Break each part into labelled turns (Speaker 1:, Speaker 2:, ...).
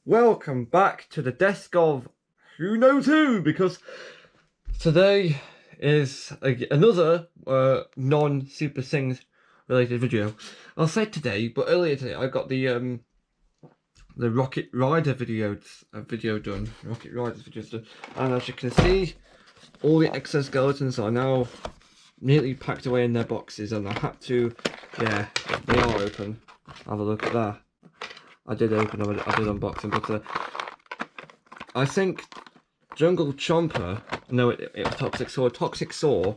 Speaker 1: Welcome back to the desk of who knows who, because today is another non-Super Sings related video. I'll say today, but earlier today I got the Rocket Rider video done. Rocket Riders videos done, and as you can see, all the exoskeletons are now neatly packed away in their boxes, and I had to, yeah, they are open. Have a look at that. I did open them, I did unboxing, but I think Jungle Chomper, no, it was Toxic Saw. Toxic Saw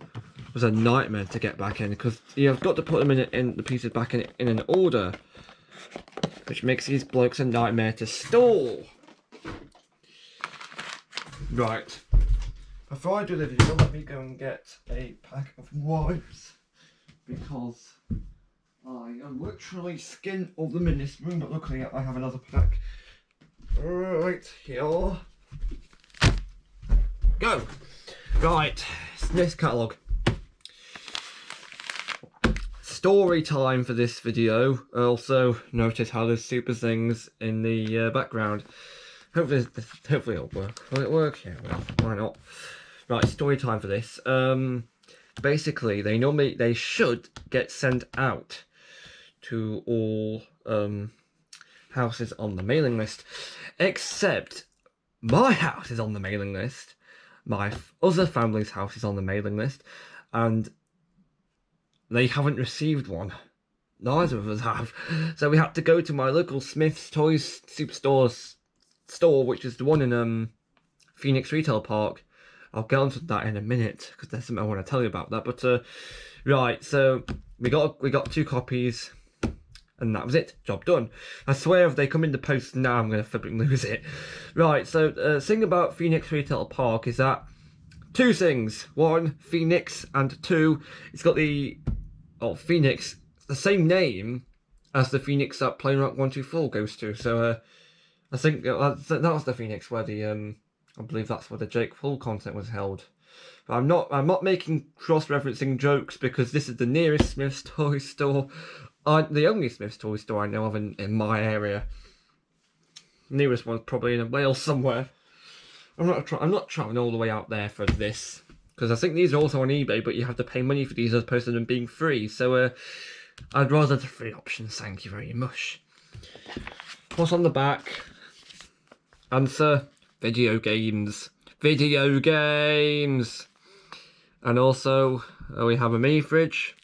Speaker 1: was a nightmare to get back in, because you've got to put them in the pieces back in an order, which makes these blokes a nightmare to store. Right, before I do the video, let me go and get a pack of wipes, because I am literally skin of them in this room, but luckily I have another pack. Right, here. Go! Right, Smyth catalogue. Story time for this video. Also, notice how there's super things in the background. Hopefully it'll work. Will it work? Yeah, well, why not? Right, story time for this. Basically, they should get sent out to all houses on the mailing list, except my house is on the mailing list, my other family's house is on the mailing list, and they haven't received one. Neither of us have. So we had to go to my local Smyth's Toys Superstore store, which is the one in Phoenix Retail Park. I'll get onto that in a minute because there's something I want to tell you about that. But right, so we got 2 copies. And that was it. Job done. I swear if they come in the post now, I'm going to flipping lose it. Right, so the thing about Phoenix Retail Park is that 2 things. 1, Phoenix, and 2, it's got the Phoenix, the same name as the Phoenix that Plane Rock 124 goes to. So I think that was the Phoenix where the I believe that's where the Jake Paul concert was held. But I'm not making cross-referencing jokes, because this is the nearest Smyth's toy store. The only Smyth's toy store I know of in my area. Nearest one's probably in Wales somewhere. I'm not traveling all the way out there for this, because I think these are also on eBay, but you have to pay money for these as opposed to them being free. So I'd rather the free options, thank you very much. What's on the back? Answer: video games. Video games. And also we have a mini fridge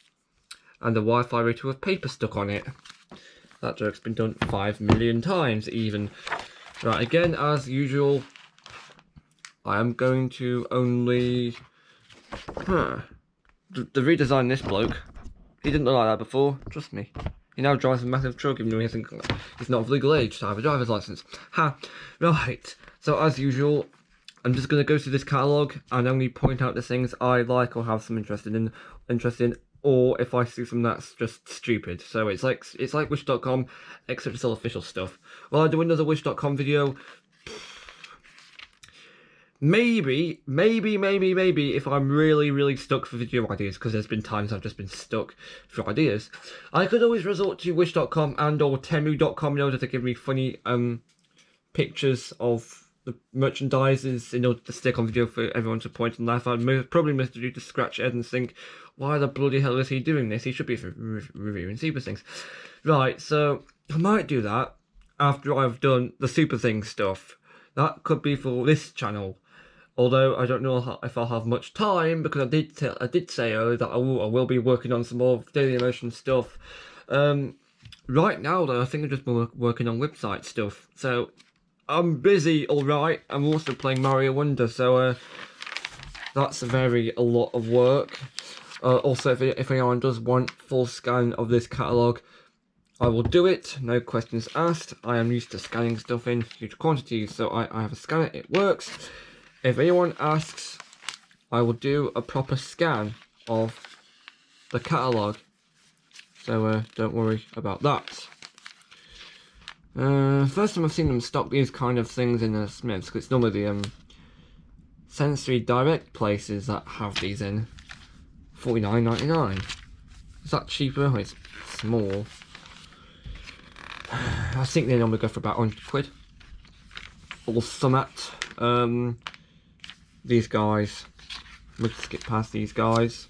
Speaker 1: and a Wi-Fi router with paper stuck on it. That joke's been done 5 million times even. Right, again, as usual, I am going to only the redesign this bloke. He didn't look like that before, trust me. He now drives a massive truck, even though he's not of legal age to have a driver's license. Ha! Right, so as usual, I'm just going to go through this catalogue and only point out the things I like or have some interest in, or if I see something that's just stupid. So it's like Wish.com, except it's all official stuff. Will I do another Wish.com video? Maybe, if I'm really stuck for video ideas, because there's been times I've just been stuck for ideas, I could always resort to Wish.com and or Temu.com in order to give me funny pictures of the merchandises in order to stick on video for everyone to point and laugh at. Probably Mr. Dude to scratch head and think, why the bloody hell is he doing this? He should be reviewing Super Things. Right, so I might do that after I've done the Super Things stuff. That could be for this channel. Although I don't know if I'll have much time, because I did say earlier that I will be working on some more Daily Emotion stuff. Right now though, I think I'm just working on website stuff. So I'm busy, alright. I'm also playing Mario Wonder, so that's a lot of work. Also, if anyone does want full scan of this catalogue, I will do it, no questions asked. I am used to scanning stuff in huge quantities, so I have a scanner, it works. If anyone asks, I will do a proper scan of the catalogue, so don't worry about that. First time I've seen them stock these kind of things in the Smyths, because it's normally the Sensory Direct places that have these in. $49.99. Is that cheaper? It's small. I think they normally go for about 100 quid. or Smyth. These guys. We'll skip past these guys.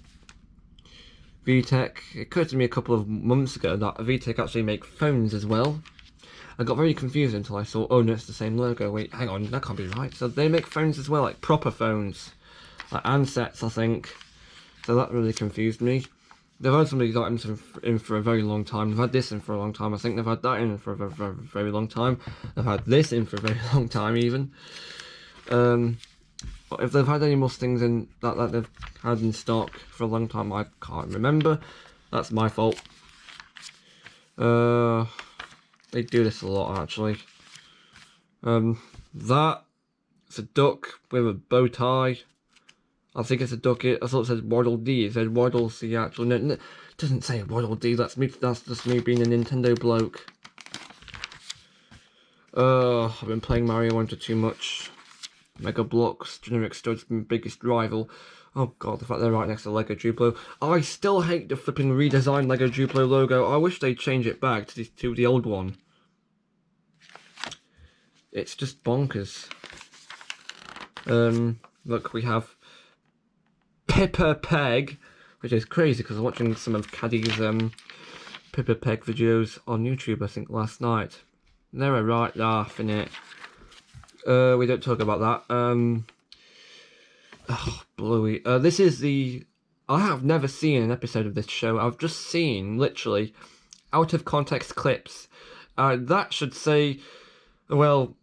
Speaker 1: VTech. It occurred to me a couple of months ago that VTech actually make phones as well. I got very confused until I saw, oh no, it's the same logo. Wait, hang on, that can't be right. So they make phones as well, like proper phones. Like handsets, I think. So that really confused me. They've had some of these items in for a very long time. They've had this in for a long time. I think they've had that in for a very, very long time. They've had this in for a very long time even. But if they've had any more things in that they've had in stock for a long time, I can't remember. That's my fault. They do this a lot actually. It's a duck with a bow tie. I think it's a duck. I thought it said Waddle Dee. It said Waddle C actually. No, it doesn't say Waddle Dee. That's me. That's just me being a Nintendo bloke. I've been playing Mario Wonder too much. Mega Blocks, generic studs, biggest rival. Oh god, the fact they're right next to Lego Duplo. I still hate the flipping redesigned Lego Duplo logo. I wish they'd change it back to the old one. It's just bonkers. Look, we have Peppa Peg, which is crazy because I was watching some of Caddy's Peppa Peg videos on YouTube, I think, last night. They were right laughing it. We don't talk about that. Oh, Bluey. This is the... I have never seen an episode of this show. I've just seen, literally, out of context clips. That should say... Well,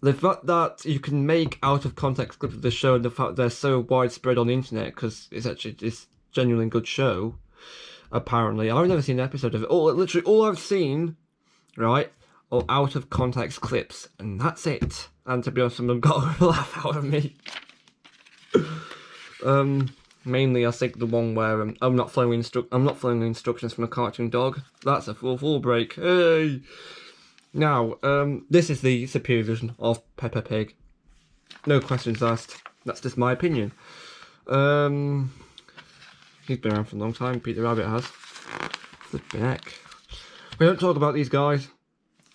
Speaker 1: the fact that you can make out of context clips of this show and the fact they're so widespread on the internet, because it's genuinely a good show, apparently. I've never seen an episode of it. Literally, all I've seen, right, or out of context clips, and that's it. And to be honest, someone got a laugh out of me. Mainly, I think the one where I'm not following instructions from a cartoon dog. That's a full break. Hey. Now, this is the superior version of Peppa Pig. No questions asked. That's just my opinion. He's been around for a long time. Peter Rabbit has. Flipping heck. We don't talk about these guys.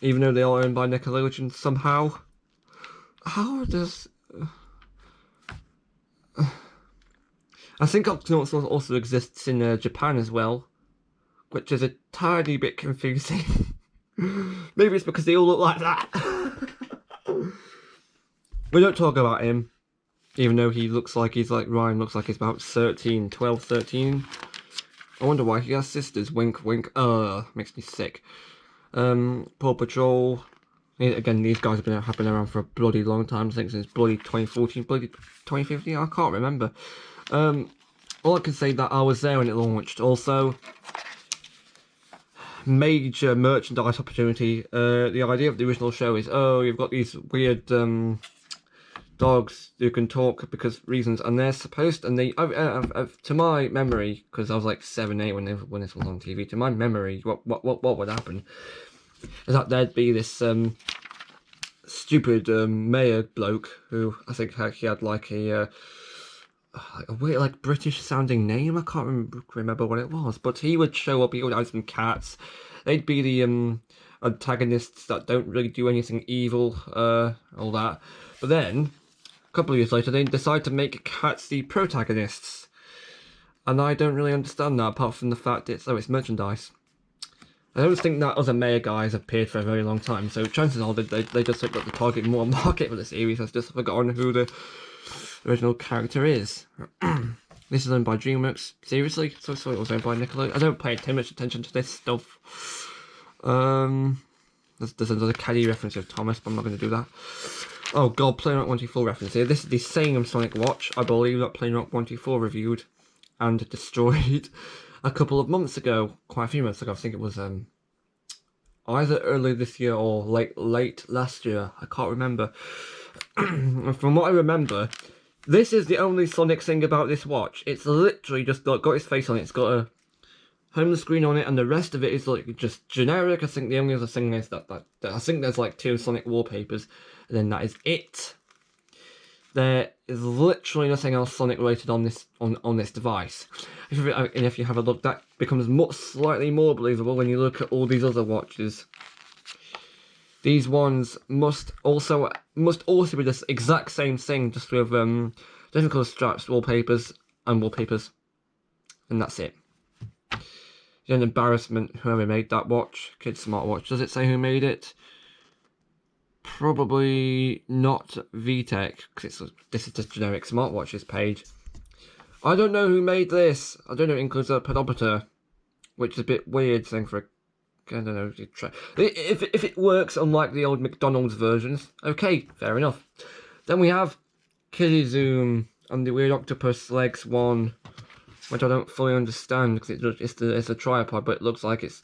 Speaker 1: Even though they are owned by Nickelodeon somehow. How does... I think Octonauts also exists in Japan as well. Which is a tiny bit confusing. Maybe it's because they all look like that. We don't talk about him. Even though he looks like Ryan looks like he's about 13, 12, 13. I wonder why he has sisters. Wink, wink. Makes me sick. Paw Patrol. Again, these guys have been around for a bloody long time. I think since bloody 2014, bloody 2015. I can't remember. All I can say that I was there when it launched. Also, major merchandise opportunity. The idea of the original show is, oh, you've got these weird dogs who can talk because reasons, and they're supposed, and they, to my memory, because I was like 7, 8 when this was on TV. To my memory, what would happen is that there'd be this stupid mayor bloke who I think he had like a weird, like, British sounding name. I can't remember what it was, but he would show up. He would have some cats. They'd be the antagonists that don't really do anything evil, all that. But then a couple of years later, they decide to make cats the protagonists, and I don't really understand that, apart from the fact it's merchandise. I don't think that other mayor guy has appeared for a very long time, so chances are they just got the target more market for the series has just forgotten who the original character is. This is owned by DreamWorks. Seriously? So it was owned by Nickelodeon. I don't pay too much attention to this stuff. There's another Caddy reference of Thomas, but I'm not going to do that. Oh god, Plain Rock 124 reference here. This is the same Sonic Watch, I believe, that Plain Rock 124 reviewed and destroyed a couple of months ago. Quite a few months ago. I think it was either early this year or late last year. I can't remember. From what I remember, this is the only Sonic thing about this watch. It's literally just got his face on it. It's got a home screen on it, and the rest of it is like just generic. I think the only other thing is that I think there's like 2 Sonic wallpapers, and then that is it. There is literally nothing else Sonic related on this device. And if you have a look, that becomes slightly more believable when you look at all these other watches. These ones must also be the exact same thing, just with different colour straps, wallpapers, and wallpapers, and that's it. An embarrassment, whoever made that watch. Kid smartwatch. Does it say who made it? Probably not VTech, because this is just generic smartwatches page. I don't know who made this. I don't know it includes a pedometer, which is a bit weird thing for a, I don't know, if it works unlike the old McDonald's versions, okay, fair enough. Then we have Kiddie Zoom and the weird octopus legs one, which I don't fully understand because it's a tripod, but it looks like it's,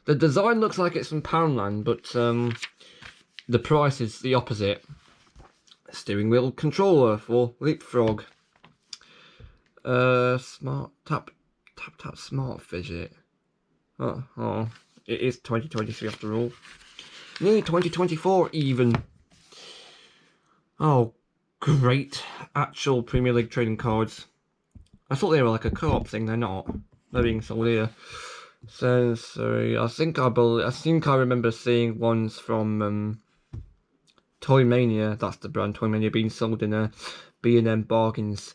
Speaker 1: the design looks like it's from Poundland, but the price is the opposite. Steering wheel controller for Leapfrog. Smart tap smart fidget. Oh, it is 2023 after all. Nearly 2024 even. Oh, great. Actual Premier League trading cards. I thought they were like a co-op thing, they're not. They're being sold here. Sensory. I think I remember seeing ones from Toy Mania, that's the brand, Toy Mania, being sold in a B&M Bargains.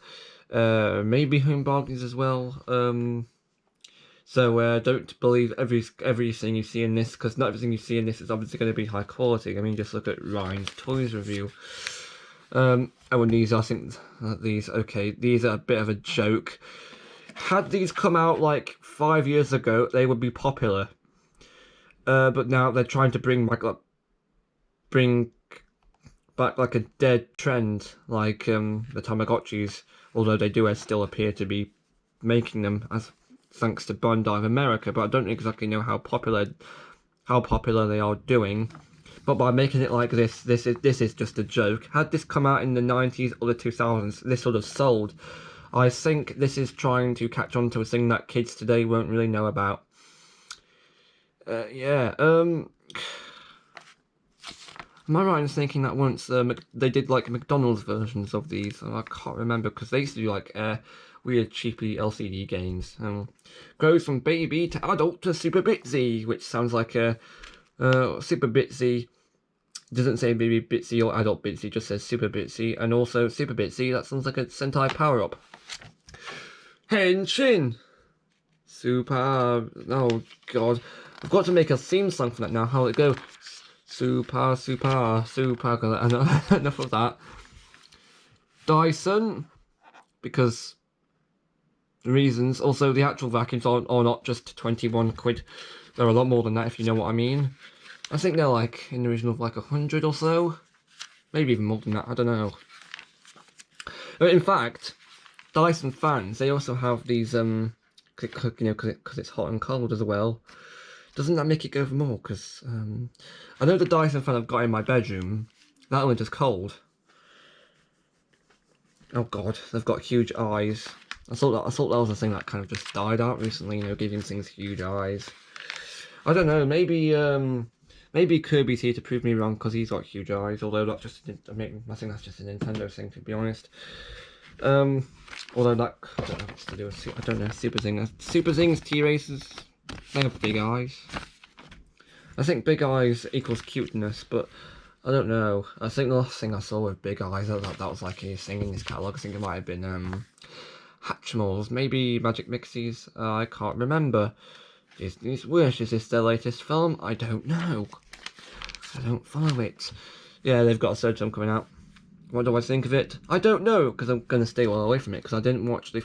Speaker 1: Maybe Home Bargains as well. So don't believe everything you see in this, because not everything you see in this is obviously going to be high quality. I mean, just look at Ryan's Toys review. And these, I think, these are a bit of a joke. Had these come out like 5 years ago, they would be popular. But now they're trying to bring back like a dead trend, like the Tamagotchis. Although they do still appear to be making them, as thanks to Bandai of America. But I don't exactly know how popular they are doing. But by making it like this is just a joke. Had this come out in the 90s or the 2000s, this would have sold. I think this is trying to catch on to a thing that kids today won't really know about. Yeah. Am I right in thinking that once they did like McDonald's versions of these? I can't remember, because they used to do like weird cheapy LCD games. Goes from baby to adult to Super Bitsy, which sounds like a Super Bitsy. Doesn't say baby Bitsy or adult Bitsy, just says Super Bitsy, and also Super Bitsy. That sounds like a Sentai power up. Henshin. Super. Oh god, I've got to make a theme song for that now. How will it go? Super. Enough of that. Dyson, because reasons. Also, the actual vacuums are not just 21 quid. They're a lot more than that, if you know what I mean. I think they're like in the region of like 100 or so. Maybe even more than that, I don't know. In fact, Dyson fans, they also have these, because it's hot and cold as well. Doesn't that make it go for more? Because I know the Dyson fan I've got in my bedroom, that only does cold. Oh god, they've got huge eyes. I thought that was a thing that kind of just died out recently, giving things huge eyes. I don't know, maybe Kirby's here to prove me wrong because he's got huge eyes, although that's just, I think that's just a Nintendo thing, to be honest. Although that, I don't know what's to do with, I don't know, Super Zing. Super Zing's T-Races, they have big eyes. I think big eyes equals cuteness, but I don't know. I think the last thing I saw with big eyes, that was like a thing in this catalogue. I think it might have been Hatchimals, maybe Magic Mixies, I can't remember. Disney's Wish, is this their latest film? I don't know. I don't follow it. Yeah, they've got a third film coming out. What do I think of it? I don't know, because I'm going to stay well away from it, because I didn't watch the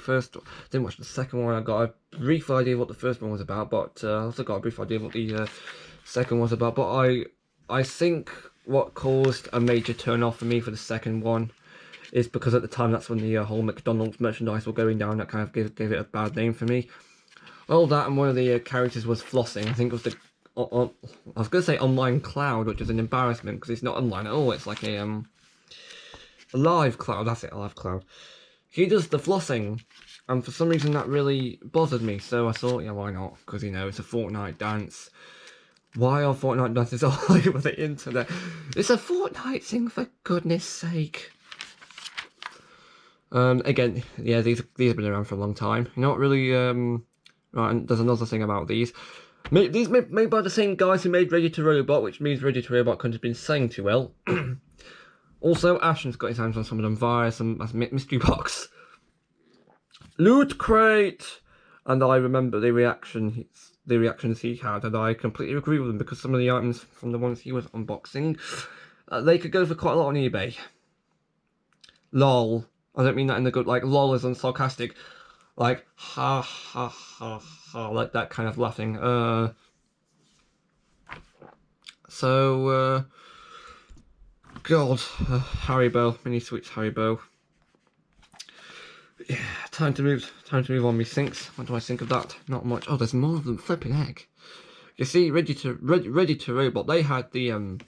Speaker 1: second one. I got a brief idea of what the first one was about, but I also got a brief idea of what the second was about. But I think what caused a major turn off for me for the second one is because at the time that's when the whole McDonald's merchandise were going down. That kind of gave it a bad name for me. Well, that, and one of the characters was flossing. I think it was the I was going to say online cloud, which is an embarrassment because it's not online at all. It's like a live cloud. That's it, a live cloud. He does the flossing, and for some reason that really bothered me. So I thought, yeah, why not? Because it's a Fortnite dance. Why are Fortnite dances all over the internet? It's a Fortnite thing, for goodness sake. Again, yeah, these have been around for a long time. You're not really right. And there's another thing about these. These made by the same guys who made Ready to Robot, which means Ready to Robot couldn't have been selling too well. Also, Ashton's got his hands on some of them via some mystery box. Loot Crate! And I remember the reactions he had, and I completely agree with them, because some of the items from the ones he was unboxing, they could go for quite a lot on eBay. Lol. I don't mean that in the good, like, lol is unsarcastic. Like, ha ha ha ha, like that kind of laughing. God, Haribo, mini sweets Haribo. Yeah, time to move on. Me sinks. What do I think of that? Not much. Oh, there's more of them. Flipping heck. You see, Ready to Robot. They had the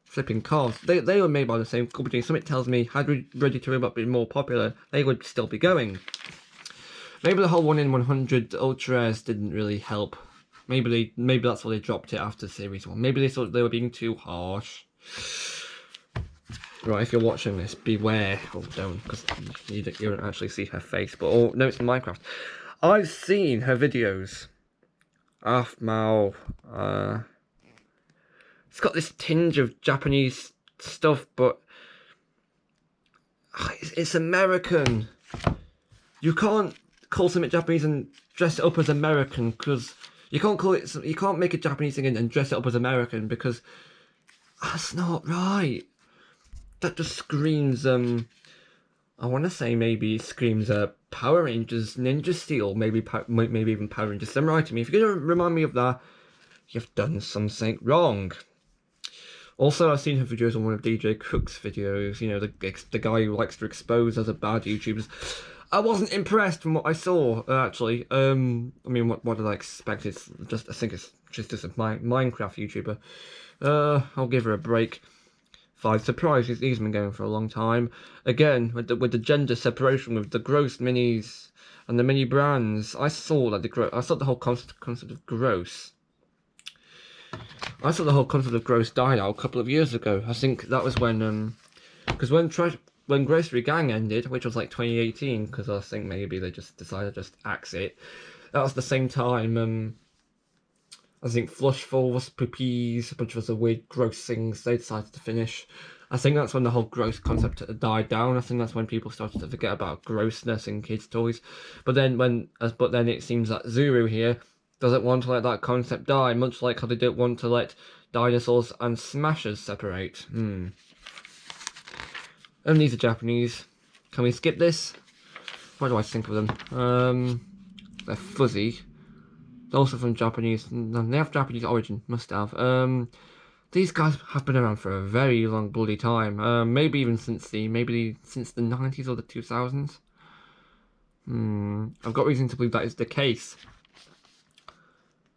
Speaker 1: flipping cars. They were made by the same company. Something tells me, had Ready to Robot been more popular, they would still be going. Maybe the whole 1 in 100 ultra rares didn't really help. Maybe that's why they dropped it after series 1. Maybe they thought they were being too harsh. Right, if you're watching this, beware. Oh, don't, because you don't actually see her face. But oh no, it's in Minecraft. I've seen her videos. Afmao. It's got this tinge of Japanese stuff, but it's American. You can't call something Japanese and dress it up as American, because you can't call it. You can't make a Japanese thing and dress it up as American, because that's not right. That just screams, I want to say maybe screams Power Rangers Ninja Steel, maybe even Power Rangers Samurai to me. If you're going to remind me of that, you've done something wrong. Also, I've seen her videos on one of DJ Cook's videos, you know, the guy who likes to expose other bad YouTubers. I wasn't impressed from what I saw, actually. I mean, what did I expect? I think it's just a Minecraft YouTuber. I'll give her a break. 5 surprises. He's been going for a long time. Again, with the gender separation, with the gross minis and the mini brands, I saw that the whole concept of gross. I saw the whole concept of gross died out a couple of years ago. I think that was when because when Grocery Gang ended, which was like 2018, because I think maybe they just decided to just axe it. That was the same time. I think Flush Falls, Poopies, a bunch of other weird, gross things they decided to finish. I think that's when the whole gross concept died down. I think that's when people started to forget about grossness in kids' toys. But then it seems that Zuru here doesn't want to let that concept die, much like how they don't want to let dinosaurs and smashers separate. And these are Japanese. Can we skip this? What do I think of them? They're fuzzy. Also from Japanese, they have Japanese origin, must have. These guys have been around for a very long bloody time. Maybe even since the 90s or the 2000s. I've got reason to believe that is the case.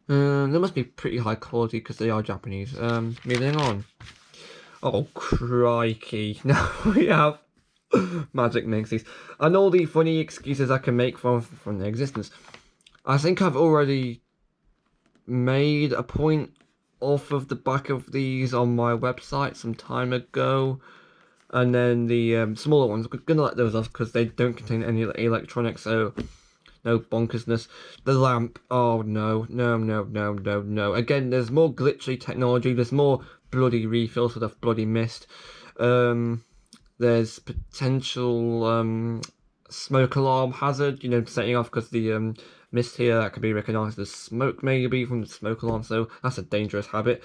Speaker 1: They must be pretty high quality because they are Japanese. Moving on. Oh crikey! Now we have Magic Mixies and all the funny excuses I can make from their existence. I think I've already made a point off of the back of these on my website some time ago, and then the smaller ones, I'm gonna let those off because they don't contain any electronics, so no bonkersness. The lamp, oh no. Again, there's more glitchy technology, there's more bloody refills for the bloody mist. There's potential smoke alarm hazard, you know, setting off because the mist here that can be recognised as smoke, maybe from the smoke alarm, so that's a dangerous habit.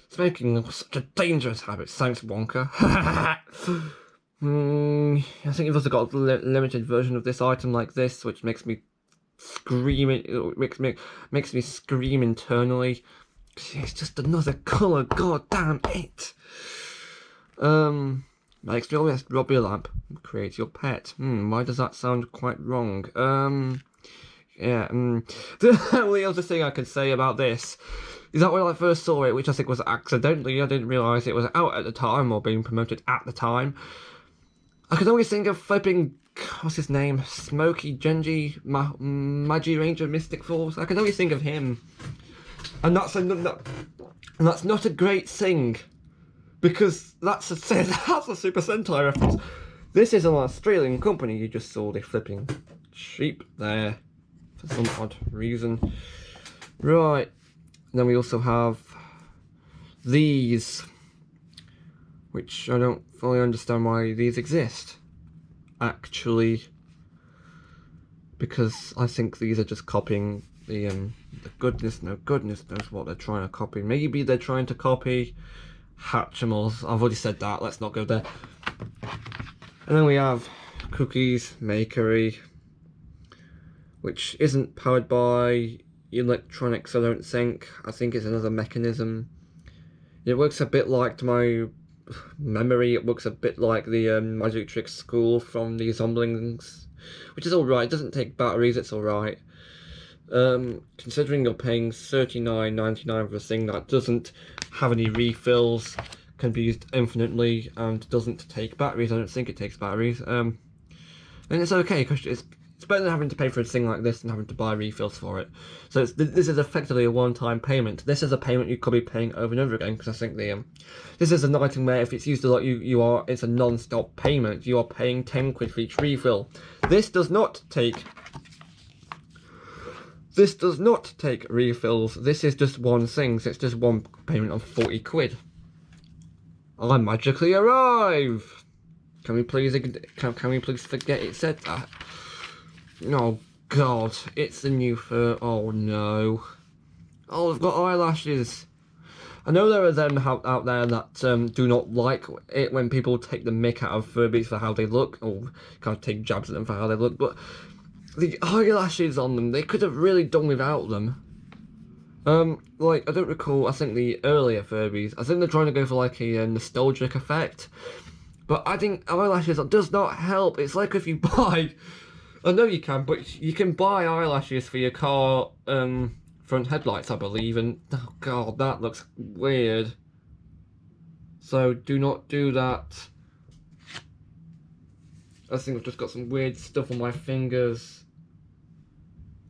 Speaker 1: Smoking was such a dangerous habit, thanks Wonka. I think you've also got a limited version of this item like this, which makes me scream. It makes me scream internally. It's just another colour, god damn it. Makes me always rob your lamp, create your pet. Why does that sound quite wrong? Yeah, the only other thing I could say about this is that when I first saw it, which I think was accidentally, I didn't realise it was out at the time or being promoted at the time, I could always think of flipping, what's his name, Smokey Genji, Magi Ranger Mystic Force. I can only think of him, and that's not a great thing, because that's a Super Sentai reference. This is an Australian company. You just saw the flipping sheep there for some odd reason. Right, And then we also have these, which I don't fully understand why these exist, actually, because I think these are just copying the goodness knows what they're trying to copy. Maybe they're trying to copy Hatchimals. I've already said that, let's not go there. And then we have Cookies Makery, which isn't powered by electronics, I don't think. I think it's another mechanism. It works a bit like, to my memory, it looks a bit like the Magic Trick School from the Zomblings, which is alright. It doesn't take batteries, it's alright. Considering you're paying $39.99 for a thing that doesn't have any refills, can be used infinitely, and doesn't take batteries. I don't think it takes batteries. And it's okay, because it's better than having to pay for a thing like this and having to buy refills for it. So this is effectively a one-time payment. This is a payment you could be paying over and over again, because I think this is an item where if it's used a lot, it's a non-stop payment. You are paying 10 quid for each refill. This does not take refills. This is just one thing, so it's just one payment of 40 quid. I magically arrive! Can we please forget it said that? Oh god, it's the new fur. Oh no. Oh, I've got eyelashes. I know there are them out there that do not like it when people take the mick out of Furbies for how they look, or kind of take jabs at them for how they look, but the eyelashes on them, they could have really done without them. Like, I don't recall, I think the earlier Furbies, I think they're trying to go for like a nostalgic effect, but I think eyelashes does not help. It's like if you buy, I know you can, but you can buy eyelashes for your car front headlights, I believe, and oh god, that looks weird. So do not do that. I think I've just got some weird stuff on my fingers.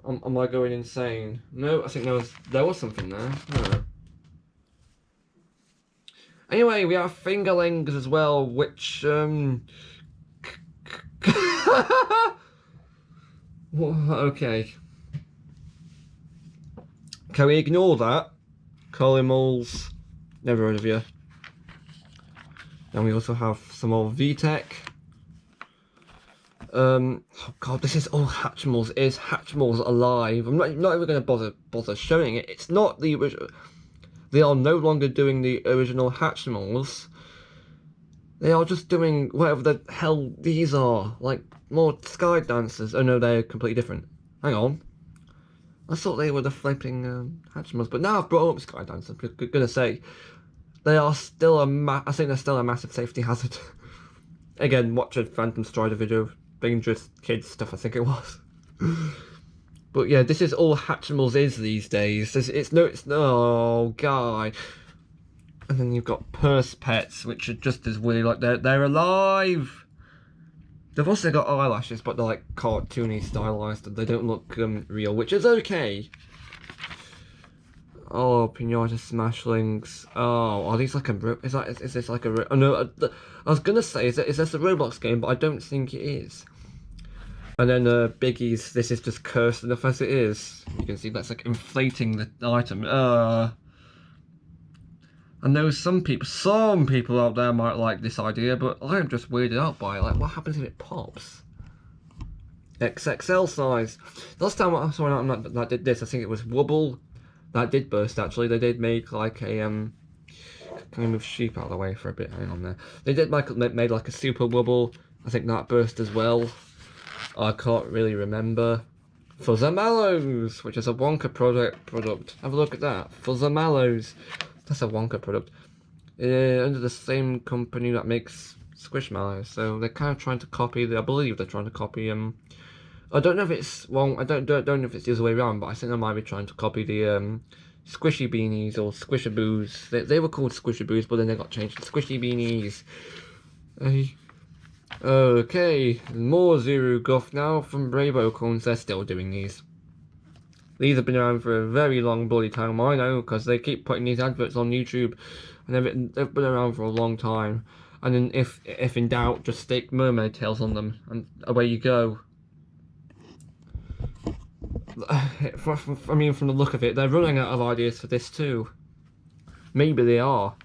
Speaker 1: Am I going insane? No, I think there was something there. No. Anyway, we have fingerlings as well, which okay. Can we ignore that? Collimoles, never heard of you. And we also have some more VTech. Oh god, this is all Hatchimals. Is Hatchimals alive? I'm not even going to bother showing it. It's not the original. They are no longer doing the original Hatchimals. They are just doing whatever the hell these are. Like, more Sky Dancers. Oh no, they're completely different. Hang on. I thought they were the flipping Hatchimals, but now I've brought up Sky Dancers, I'm gonna say they are still I think they're still a massive safety hazard. Again, watch a Phantom Strider video. Dangerous kids stuff, I think it was. But yeah, this is all Hatchimals is these days. It's no guy. And then you've got Purse Pets, which are just as weird. Like they're alive. They've also got eyelashes, but they're like cartoony stylized. They don't look real, which is okay. Oh, Pinata Smashlings. Oh, are these like a... Is this like a... Oh, no, I was gonna say, is this a Roblox game, but I don't think it is. And then Biggies, this is just cursed enough as it is. You can see that's like inflating the item. I know some people out there might like this idea, but I am just weirded out by it. Like, what happens if it pops? XXL size. Last time I saw an item that did this, I think it was Wubble. That did burst, actually. They did make like a can I move sheep out of the way for a bit? Hang on there. They did made like a Super Wubble. I think that burst as well. I can't really remember. Fuzzamallows, which is a Wonka product. Have a look at that. Fuzzamallows. That's a Wonka product. Under the same company that makes Squishmallows. So they're kind of trying to copy. I believe they're trying to copy I don't know if it's I don't know if it's the other way around, but I think they might be trying to copy the Squishy Beanies or Squishaboos. They were called Squishaboos, but then they got changed to Squishy Beanies. Okay, more Zero Guff now from Bravo Coins. They're still doing these. These have been around for a very long bloody time, I know, because they keep putting these adverts on YouTube, and they've been around for a long time. And then if in doubt, just stick mermaid tails on them, and away you go. I mean, from the look of it, they're running out of ideas for this too. Maybe they are.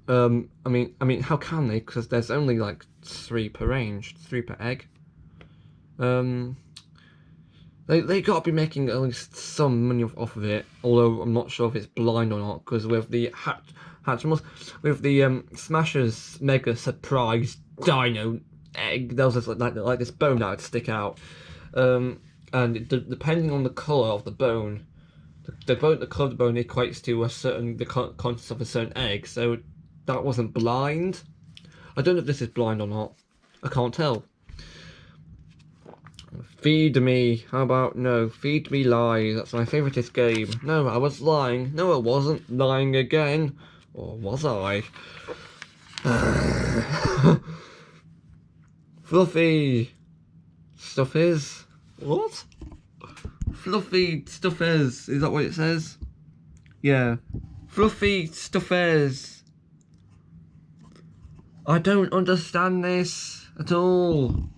Speaker 1: I mean, how can they? Because there's only like 3 per range, 3 per egg. They gotta be making at least some money off of it. Although I'm not sure if it's blind or not. Because with the Hatchimals, with the Smashers Mega Surprise Dino egg, there was just like this bone that would stick out. And depending on the colour of the bone, the colour of the bone equates to the contents of a certain egg. So that wasn't blind. I don't know if this is blind or not. I can't tell. Feed me. How about no? Feed me lies. That's my favouriteest game. No, I was lying. No, I wasn't lying again. Or was I? Fluffy stuff is. What? Fluffy stuff is. Is that what it says? Yeah. Fluffy stuff is. I don't understand this at all.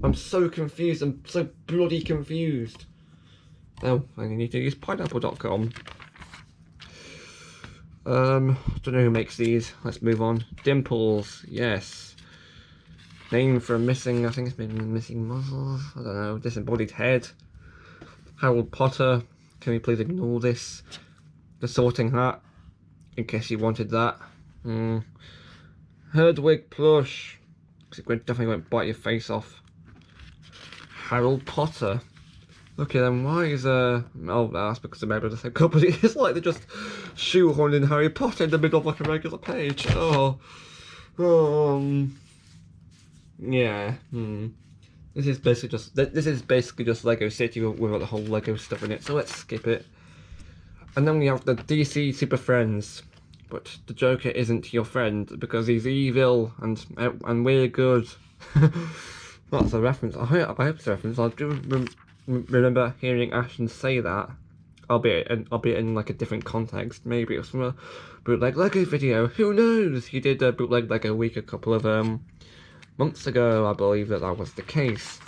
Speaker 1: I'm so confused. I'm so bloody confused. Oh, I need to use pineapple.com. Don't know who makes these. Let's move on. Dimples, yes. Name for a missing, I think it's been missing muscles. I don't know. Disembodied head. Harold Potter. Can we please ignore this? The Sorting Hat. In case you wanted that. Herdwig plush. Because it definitely won't bite your face off. Harold Potter. Okay then, why is oh, that's because they're made by the same company. It's like they just shoehorned in Harry Potter in the middle of like a regular page. Oh. Yeah. This is basically just Lego City with the whole Lego stuff in it. So let's skip it. And then we have the DC Super Friends. But the Joker isn't your friend because he's evil and we're good. That's a reference. I hope it's a reference. I do remember hearing Ashton say that, albeit in like a different context. Maybe it was from a bootleg Lego video. Who knows? He did a bootleg Lego week a couple of months ago. I believe that was the case.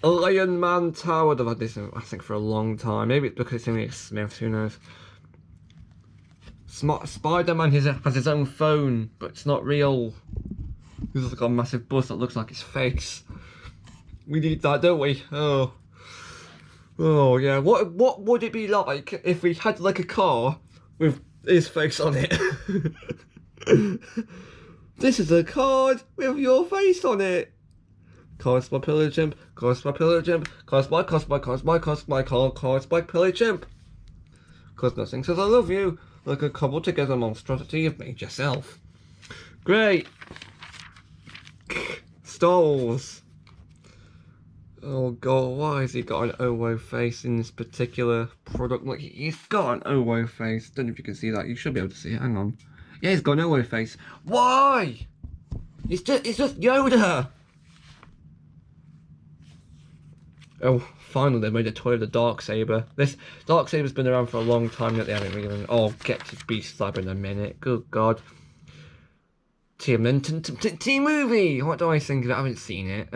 Speaker 1: Iron Man Tower. I've had this I think for a long time. Maybe it's because it's only Smyth. Who knows? Spider-Man has his own phone, but it's not real. He's got a massive buzz that looks like his face. We need that, don't we? Oh yeah. What would it be like if we had like a car with his face on it? This is a card with your face on it. Cards by Pillar Chimp. Cards by Pillar Chimp. Cards by Cards by Pillar Chimp. Cause nothing says I love you like a cobbled together monstrosity you've made yourself. Great. Star Wars. Oh god, why has he got an Owo face in this particular product? Like, he's got an Owo face. Don't know if you can see that. You should be able to see it. Hang on. Yeah, he's got an Owo face. Why? It's just Yoda. Oh, finally they made a toy of the Darksaber. This Darksaber's been around for a long time, yet they haven't really. Oh, get to Beast Slab in a minute. Good god. T-movie! What do I think of it? I haven't seen it.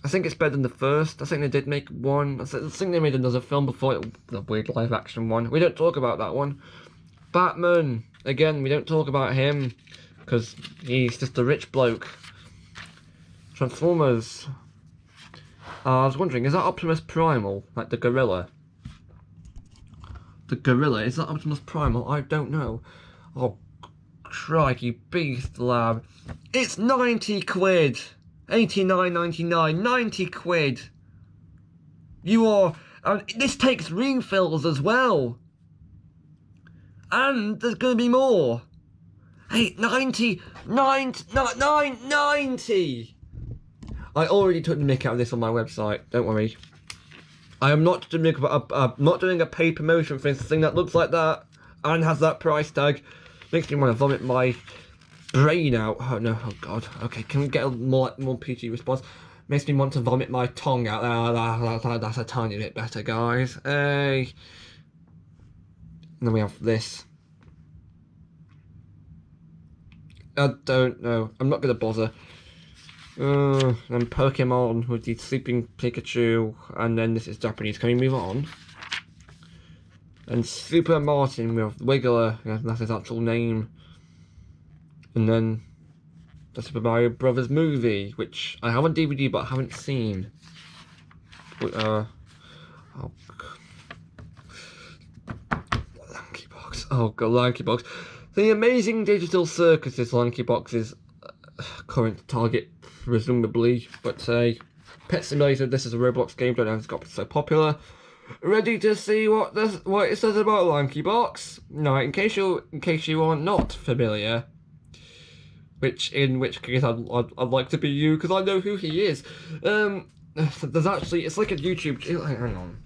Speaker 1: I think it's better than the first. I think they did make one. I think they made another film before it, the weird live action one. We don't talk about that one. Batman! Again, we don't talk about him because he's just a rich bloke. Transformers. I was wondering, is that Optimus Primal? Like the gorilla? The gorilla, is that Optimus Primal? I don't know. Oh, crikey, Beast Lab. It's 90 quid! 89.99, 90 quid! You are... this takes refills as well! And there's going to be more! Hey, 90! I already took the mick out of this on my website, don't worry. I am not doing a paid promotion for anything that looks like that and has that price tag. Makes me want to vomit my brain out. Oh no, oh god. Okay, can we get a more PG response? Makes me want to vomit my tongue out. That's a tiny bit better, guys. Hey. And then we have this. I don't know. I'm not going to bother. Then Pokemon with the Sleeping Pikachu, and then this is Japanese. Can we move on? And Super Martin with Wiggler, that's his actual name. And then the Super Mario Brothers movie, which I have on DVD but I haven't seen. Oh, Lanky Box. Oh god, Lanky Box. The Amazing Digital Circus is Lanky Box's current target, presumably. But Pet Simulator, this is a Roblox game, don't know if it's got so popular. Ready to see what it says about Lanky Box? No, in case you are not familiar. In which case I'd like to be you, because I know who he is. There's actually, it's like a YouTube. Hang on.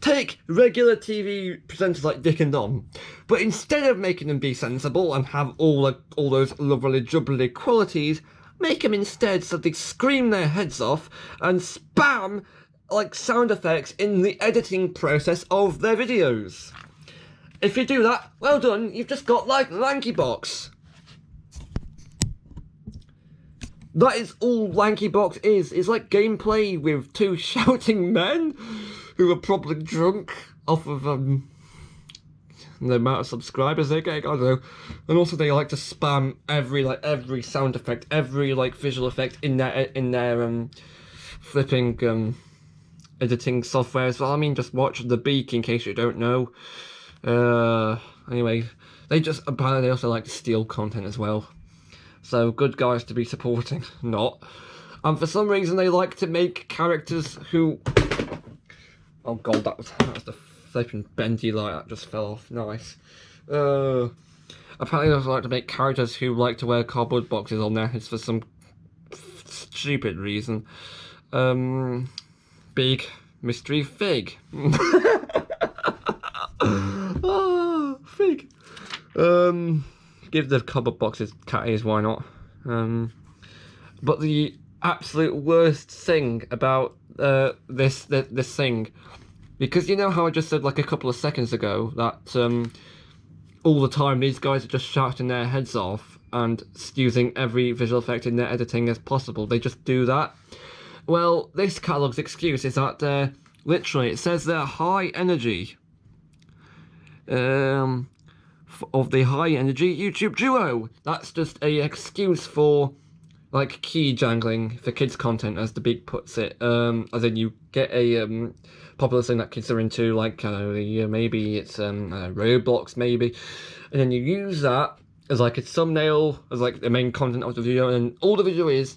Speaker 1: Take regular TV presenters like Dick and Dom, but instead of making them be sensible and have all those lovely jubbly qualities, make them instead so they scream their heads off and spam like sound effects in the editing process of their videos. If you do that, well done, you've just got like Lanky Box. That is all Lanky Box is. It's like gameplay with two shouting men who are probably drunk off of the amount of subscribers they're getting, I don't know. And also they like to spam every sound effect, every visual effect in their flipping editing software as well. I mean, just watch The Beak in case you don't know. Anyway, they also like to steal content as well. So good guys to be supporting, not. And for some reason they like to make characters who... Oh god, that was the flipping bendy light that just fell off. Nice. Apparently they also like to make characters who like to wear cardboard boxes on their heads for some stupid reason. Big Mystery Fig. Oh, Fig. Give the cardboard boxes cat ears, why not? But the absolute worst thing about this thing, because you know how I just said like a couple of seconds ago that all the time these guys are just shouting their heads off and using every visual effect in their editing as possible. They just do that. Well, this catalogue's excuse is that literally it says they're high energy. Of the high energy YouTube duo. That's just a excuse for like key jangling for kids content, as The Big puts it. As in you get a popular thing that kids are into, like maybe it's Roblox maybe, and then you use that as like a thumbnail, as like the main content of the video, and all the video is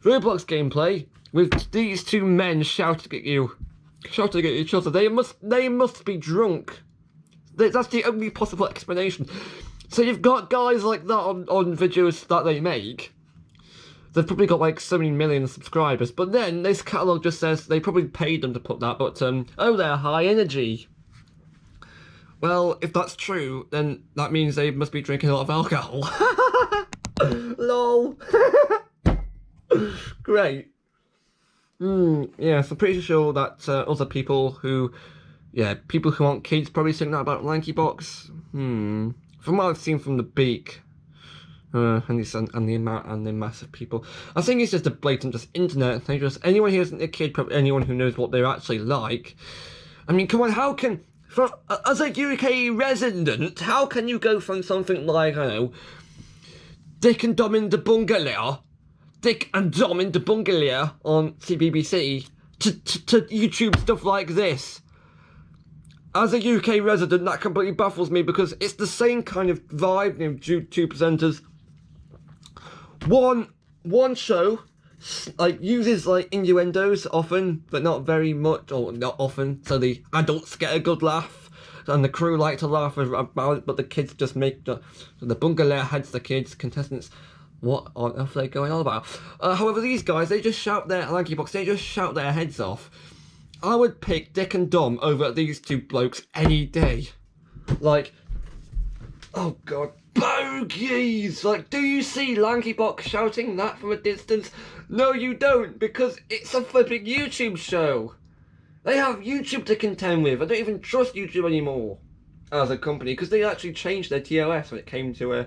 Speaker 1: Roblox gameplay with these two men shouting at each other. They must be drunk. That's the only possible explanation. So you've got guys like that on videos that they make. They've probably got like so many million subscribers, but then this catalogue just says they probably paid them to put that, but oh, they're high energy. Well, if that's true, then that means they must be drinking a lot of alcohol. Lol. Great. Yeah, so I'm pretty sure that other people who aren't kids probably think that about Lanky Box. From what I've seen from The Beak, and the mass of people, I think it's just a blatant internet thing. Just anyone who isn't a kid, probably anyone who knows what they're actually like. I mean, come on, how can as a UK resident, how can you go from something like, I don't know, Dick and Dom in the Bungalow on CBBC to YouTube stuff like this? As a UK resident, that completely baffles me, because it's the same kind of vibe. Two presenters. One show uses innuendos often, but not very much, or not often. So the adults get a good laugh, and the crew like to laugh about it, but the kids just make the bungalow heads, the kids contestants. What on earth are they going on about? However, these guys, they just shout their Lanky Box. They just shout their heads off. I would pick Dick and Dom over these two blokes any day. Like, oh god, bogies! Like, do you see Lanky Box shouting that from a distance? No, you don't, because it's a flipping YouTube show. They have YouTube to contend with. I don't even trust YouTube anymore as a company, because they actually changed their TOS when it came to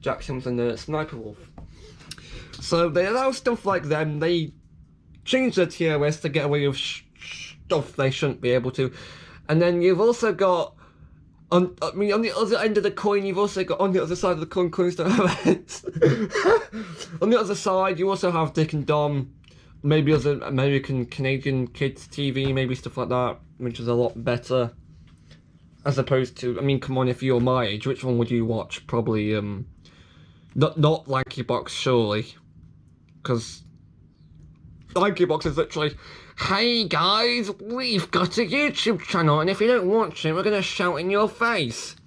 Speaker 1: Jack Sims and the Sniper Wolf. So they allow stuff like them. They change their TOS to get away with stuff they shouldn't be able to. And then you've also got, on the other end of the coin, you've also got, on the other side of the coin, coins don't have heads. On the other side, you also have Dick and Dom, maybe other American, Canadian kids TV, maybe stuff like that, which is a lot better. As opposed to, I mean, come on, if you're my age, which one would you watch? Probably, not Lanky Box, surely. Because Lanky Box is literally, hey guys, we've got a YouTube channel, and if you don't watch it, we're going to shout in your face.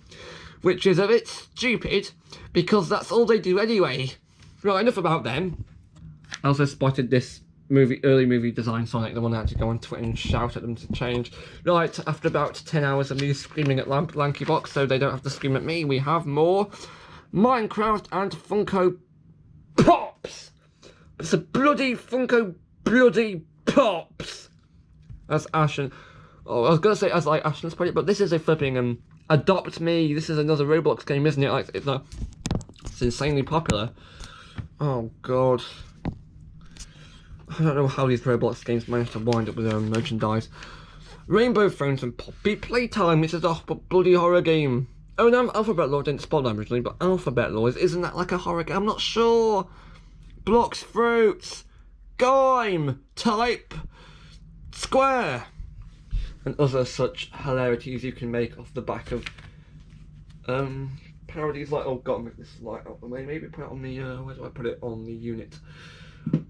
Speaker 1: Which is a bit stupid, because that's all they do anyway. Right, enough about them. I also spotted this early movie design Sonic, the one that had to go on Twitter and shout at them to change. Right, after about 10 hours of me screaming at Lanky Box, so they don't have to scream at me, we have more Minecraft and Funko Pops! It's a bloody Funko bloody Pops! That's Ashen. Oh, I was gonna say as like Ashen's project, but this is a flipping Adopt Me. This is another Roblox game, isn't it? Like it's insanely popular. Oh god. I don't know how these Roblox games manage to wind up with their own merchandise. Rainbow Friends and Poppy Playtime. This is a bloody horror game. Oh no, Alphabet Law didn't spell that originally, but Alphabet Law isn't that like a horror game? I'm not sure. Blocks, Fruits, Gime, Type, Square, and other such hilarities you can make off the back of parodies like, oh god, make this light up. Maybe put it on the where do I put it on the unit?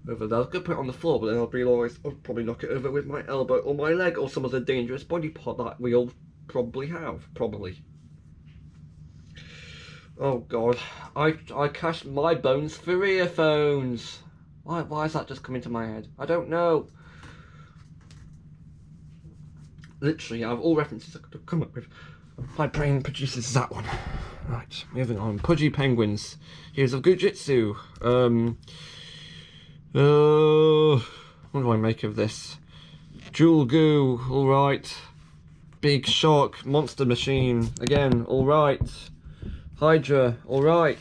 Speaker 1: Over there. I was going to put it on the floor, but then I'll realise I'll probably knock it over with my elbow or my leg or some other dangerous body part that we all probably have. Probably. Oh god. I cashed my bones for earphones. Why is that just coming to my head? I don't know. Literally, out of all references I could have come up with, my brain produces that one. Right, moving on. Pudgy Penguins. Heroes of Gujitsu. What do I make of this? Jewel Goo, alright. Big Shark, Monster Machine, again, alright. Hydra, alright.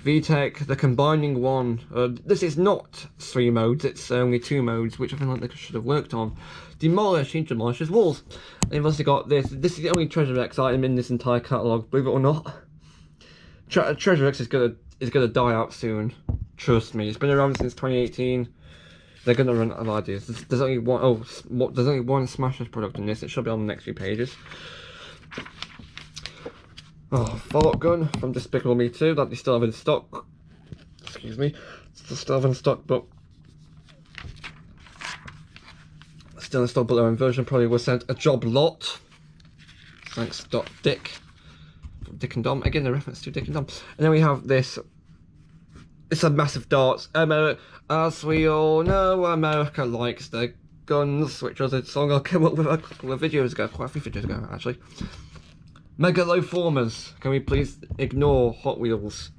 Speaker 1: VTech, the combining one. This is not 3 modes, it's only 2 modes, which I feel like they should have worked on. Demolish, he demolishes walls. They've also got this. This is the only Treasure X item in this entire catalogue, believe it or not. Treasure X is gonna die out soon. Trust me, it's been around since 2018. They're gonna run out of ideas. There's only one. Oh, there's only one Smashers product in this. It should be on the next few pages. Oh, Fart Gun from Despicable Me 2 that they still have in stock. Excuse me, still have in stock, but still in stock, but their own version probably was sent a job lot. Thanks, Dick. From Dick and Dom. Again, a reference to Dick and Dom. And then we have this. It's a massive darts. As we all know, America likes their guns, which was a song I came up with a couple of videos ago, quite a few videos ago actually. Megaloformers. Can we please ignore Hot Wheels?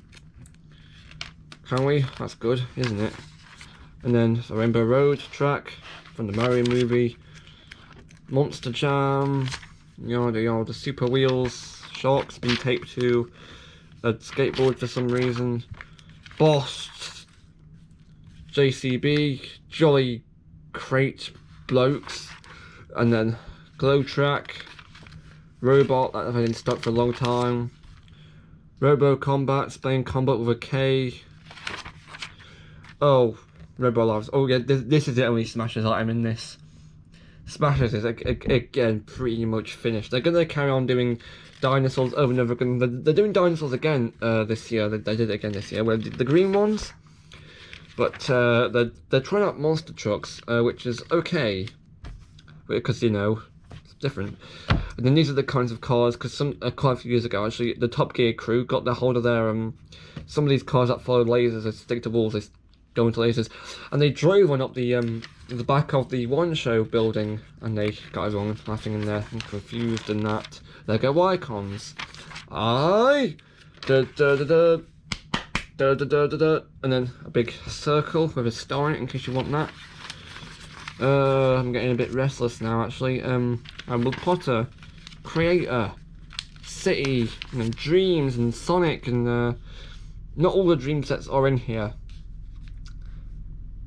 Speaker 1: Can we? That's good, isn't it? And then the Rainbow Road track from the Mario movie. Monster Jam. The Super Wheels. Sharks being taped to a skateboard for some reason. Boss, JCB, Jolly Crate Blokes, and then Glow Track, Robot that I've had in stock for a long time, Robo Combat, playing combat with a K. Oh, Robo Lives. Oh yeah, this is the only Smashers item in this. Smashers is again pretty much finished. They're gonna carry on doing dinosaurs over and over again. They're doing dinosaurs again this year. They did it again this year. Well, the green ones, but they're trying out monster trucks, which is okay because it's different. And then these are the kinds of cars because quite a few years ago actually the Top Gear crew got their hold of their some of these cars that followed lasers. They stick to walls. They go into lasers, and they drove one up the back of the One Show building, and they got everyone laughing in there and confused and that. There go icons. Aye. And then a big circle with a star in it in case you want that. I'm getting a bit restless now actually. Will Potter, creator. City and Dreams and Sonic, and not all the Dream sets are in here,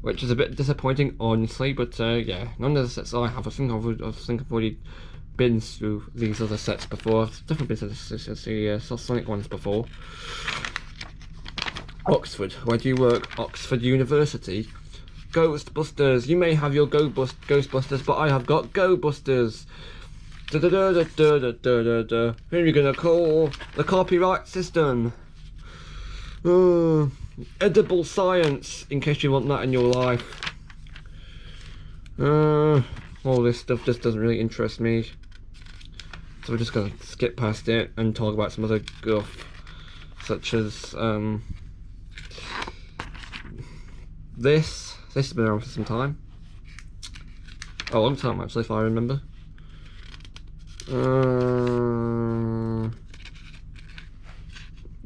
Speaker 1: which is a bit disappointing, honestly. But yeah, none of the sets I have. I think I've already been through these other sets before. I've definitely been to the Sonic ones before. Oxford, where do you work? Oxford University. Ghostbusters, you may have your Ghostbusters, but I have got GoBusters. Da da da da da da da da. Who are you gonna call? The copyright system. Edible science, in case you want that in your life. All this stuff just doesn't really interest me, so we're just gonna skip past it and talk about some other guff, such as this. This has been around for some time. Oh, a long time actually, if I remember.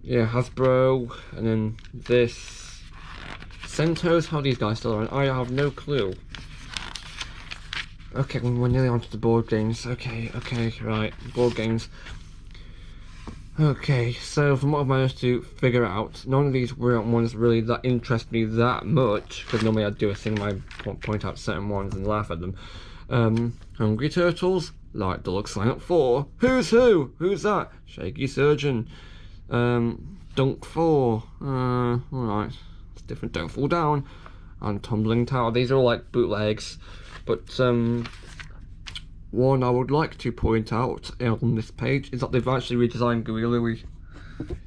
Speaker 1: Yeah, Hasbro, and then this. Centos, how are these guys still around? I have no clue. Okay, we're nearly onto the board games. Okay, right, board games. Okay, so from what I've managed to figure out, none of these ones really that interest me that much, because normally I'd do a thing where I point out certain ones and laugh at them. Hungry Turtles, Light Deluxe Lineup 4, Who's Who? Who's that? Shaky Surgeon, Dunk 4, alright, it's different, Don't Fall Down, and Tumbling Tower. These are all like bootlegs, but one I would like to point out on this page is that they've actually redesigned Gorilla.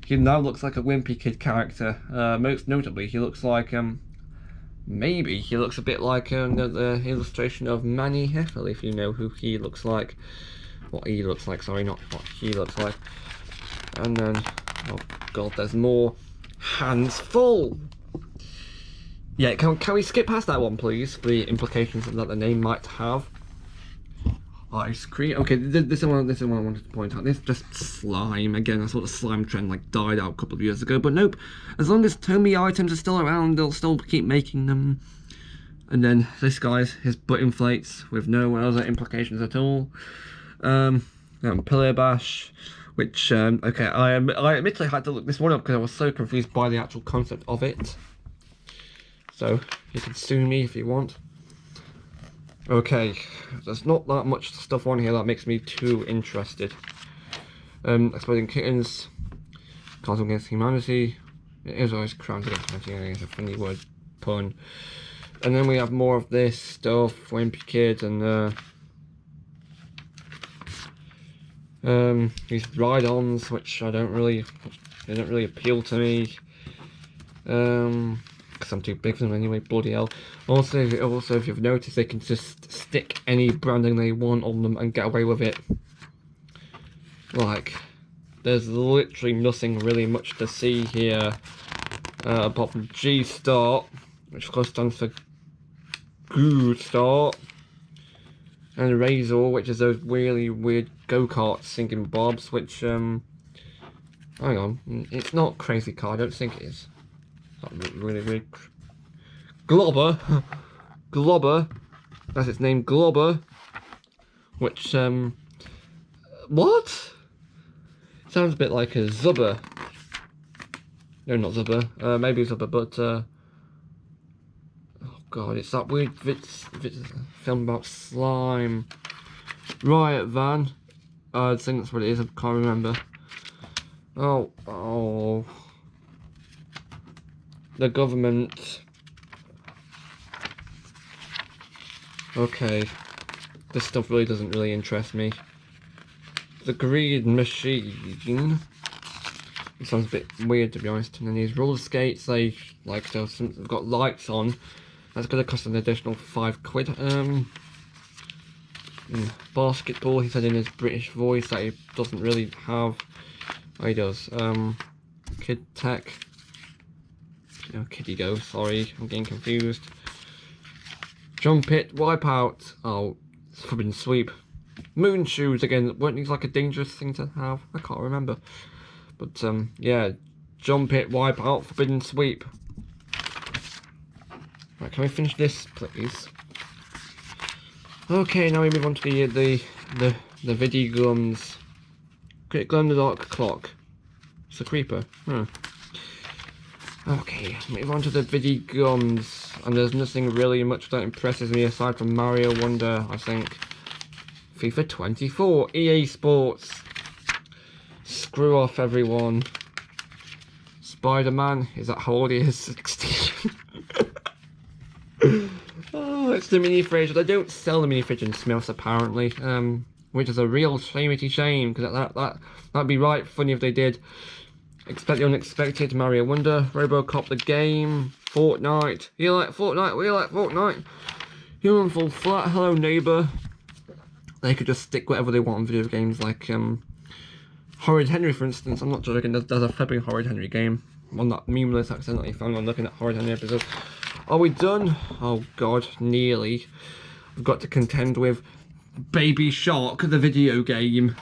Speaker 1: He now looks like a Wimpy Kid character. Most notably, he looks like maybe he looks a bit like the illustration of Manny Heffel, if you know who he looks like. What he looks like, sorry, not what he looks like. And then, oh god, there's more. Hands Full. Yeah, can we skip past that one, please? The implications that the name might have. Ice cream. Okay, this is one I wanted to point out. This is just slime. Again, I thought the slime trend like died out a couple of years ago, but nope. As long as Tomy items are still around, they'll still keep making them. And then this guy's his butt inflates with no other implications at all. Pillar Bash, which okay, I admittedly had to look this one up because I was so confused by the actual concept of it. So you can sue me if you want. Okay, there's not that much stuff on here that makes me too interested. Exploding Kittens, Cartoon Against Humanity. It is always Crimes Against Humanity, it's a funny word pun. And then we have more of this stuff, Wimpy Kid, and these ride-ons, which they don't really appeal to me. Because I'm too big for them anyway, bloody hell. Also, if you've noticed, they can just stick any branding they want on them and get away with it. Like, there's literally nothing really much to see here, apart from G-Start, which of course stands for Good Start, and Razor, which is those really weird go-kart singing bobs, which, hang on, it's not Crazy Car, I don't think it is. Really weird. Globber, that's its name, Globber, which what? Sounds a bit like a Zubber. No, not Zubber. Maybe Zubber, but oh god, it's that weird film about slime. Riot Van. I think that's what it is. I can't remember. Oh. The government. Okay, this stuff really doesn't really interest me. The Greed Machine. It sounds a bit weird, to be honest. And then these roller skates, they've got lights on. That's going to cost an additional £5. Basketball, he said in his British voice that he doesn't really have. Oh, he does. Kid Tech. Oh, Kitty Go, sorry, I'm getting confused. Jump It, Wipeout. Oh, Forbidden Sweep. Moon Shoes, again, weren't these like a dangerous thing to have? I can't remember. But, yeah, Jump It, Wipeout, Forbidden Sweep. Right, can we finish this, please? Okay, now we move on to the Viddy Gums. Great glow in the dark clock. It's a creeper. Okay, move on to the video gums. And there's nothing really much that impresses me aside from Mario Wonder, I think. FIFA 24, EA Sports. Screw off, everyone. Spider-Man is at how old he is? 16. Oh, it's the mini fridge. They don't sell the mini fridge in Smyths apparently, which is a real shame because that'd be right funny if they did. Expect the unexpected. Mario Wonder, Robocop the game, Fortnite. You like Fortnite? We like Fortnite. Human Fall Flat. Hello Neighbour. They could just stick whatever they want on video games, like Horrid Henry, for instance. I'm not joking. There's a flipping Horrid Henry game on that meme list accidentally found when looking at Horrid Henry episodes. Are we done? Oh god, nearly. We've got to contend with Baby Shark, the video game.